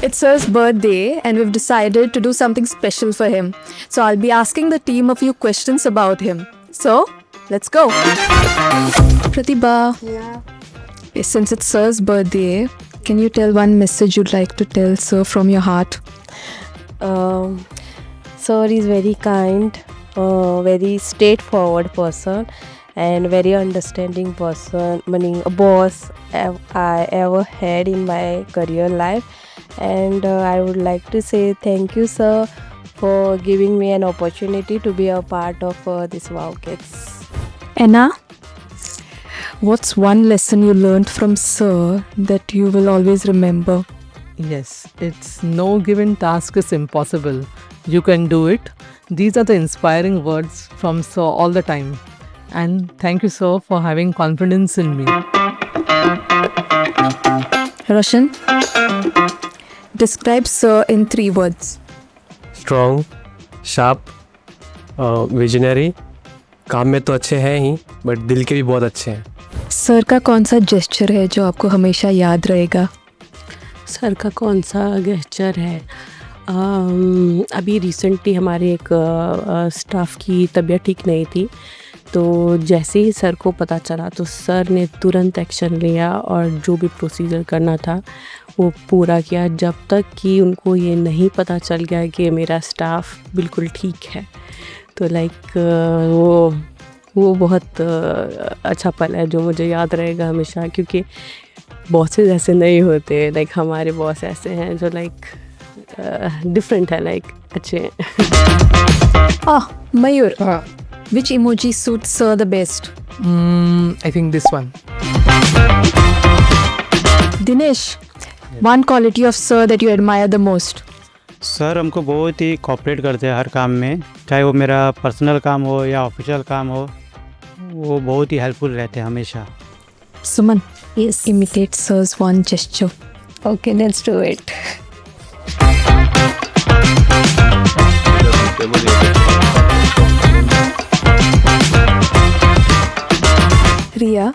It's Sir's birthday and we've decided to do something special for him. So I'll be asking the team a few questions about him. So, let's go. Pratibha. Yeah. Since it's Sir's birthday, can you tell one message you'd like to tell Sir from your heart? Sir is very kind, very straightforward person, and very understanding person. Meaning a boss I ever had in my career life, and I would like to say thank you, sir, for giving me an opportunity to be a part of this Wow Kids. Anna, what's one lesson you learned from Sir that you will always remember? Yes, it's no given task is impossible. You can do it. These are the inspiring words from Sir all the time. And thank you, Sir, for having confidence in me. Roshan, describe Sir in 3 words. Strong, sharp, visionary. काम में तो अच्छे हैं ही, but दिल के भी बहुत अच्छे हैं. सर का कौन सा जेस्चर है जो आपको हमेशा याद रहेगा? सर का कौन सा गेस्चर है? अभी रिसेंटली हमारे एक स्टाफ की तबीयत ठीक नहीं थी, तो जैसे ही सर को पता चला तो सर ने तुरंत एक्शन लिया और जो भी प्रोसीजर करना था वो पूरा किया, जब तक कि उनको ये नहीं पता चल गया कि मेरा स्टाफ बिल्कुल ठीक है. तो लाइक वो बहुत अच्छा पल है जो मुझे याद रहेगा हमेशा, क्योंकि बॉसेस ऐसे नहीं होते. लाइक हमारे बॉस ऐसे हैं जो लाइक डिफरेंट है, लाइक अच्छे. Mayur, which emoji suits Sir the best? I think this one. Dinesh, one quality of Sir that you admire the most? Sir हमको बहुत ही कोऑपरेट करते हैं हर काम में, चाहे वो मेरा पर्सनल काम हो या ऑफिशियल काम हो, वो बहुत ही हेल्पफुल रहते हैं हमेशा. Suman, Yes. imitate Sir's one gesture. Okay, let's do it. Riya,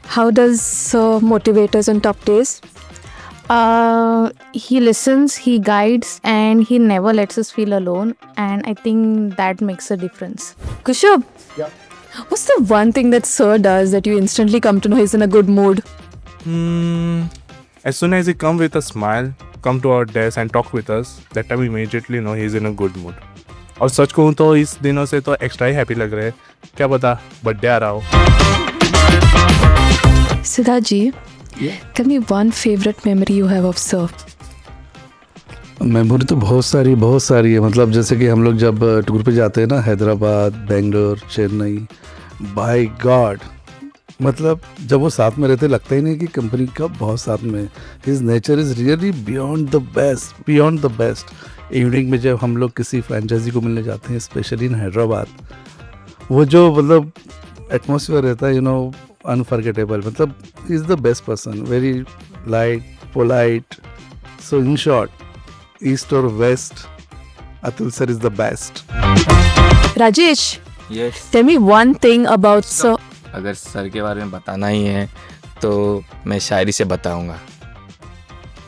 how does Sir motivate us on top days? He listens, he guides, and he never lets us feel alone, and I think that makes a difference. Kushub, what's the one thing that Sir does that you instantly come to know he's in a good mood? As soon as he come with a smile, come to our desk and talk with us, that time we immediately know he's in a good mood. और सच कहूँ तो इस दिनों से तो extra ही happy लग रहे हैं. क्या पता बर्थडे आ रहा हो. Siddharth ji, tell me one favorite memory you have of Sir. Memory तो बहुत सारी है. मतलब जैसे कि हम लोग जब टूर पे जाते हैं ना, हैदराबाद, बेंगलोर, चेन्नई, बाय गॉड, मतलब जब वो साथ में रहते लगता ही नहीं कि कंपनी का बहुत साथ में. His nature is really beyond the best. Evening में जब हम लोग किसी फ्रेंचाइजी को मिलने जाते हैं, स्पेशली इन हैदराबाद, वो जो मतलब एटमॉस्फेयर रहता है, अनफॉरगेटेबल. मतलब he is the best person, very light, polite. So in short, east और west, Atul sir is the best. Rajesh, yes, tell me one thing about Sir. अगर सर के बारे में बताना ही है तो मैं शायरी से बताऊंगा.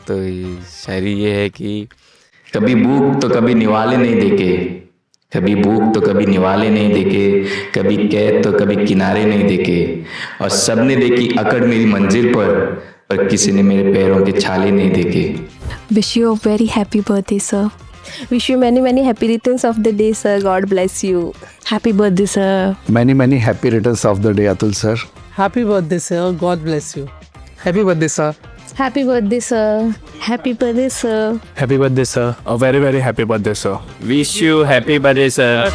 तो ये शायरी ये है कि कभी भूख तो कभी निवाले नहीं देखे, कभी भूख तो कभी निवाले नहीं देखे, कभी कैद तो कभी किनारे नहीं देखे, और सबने देखी अकड़ मेरी मंजिल पर किसी ने मेरे पैरों के छाले नहीं देखे. Wish you a very happy birthday, Sir. Wish you many happy returns of the day, sir. God bless you. Happy birthday, Sir. Many happy returns of the day, Atul sir. Happy birthday, Sir. God bless you. Happy birthday, Sir. Happy birthday, sir. Happy birthday, sir. Happy birthday sir. A very very happy birthday, sir. Wish you happy birthday sir.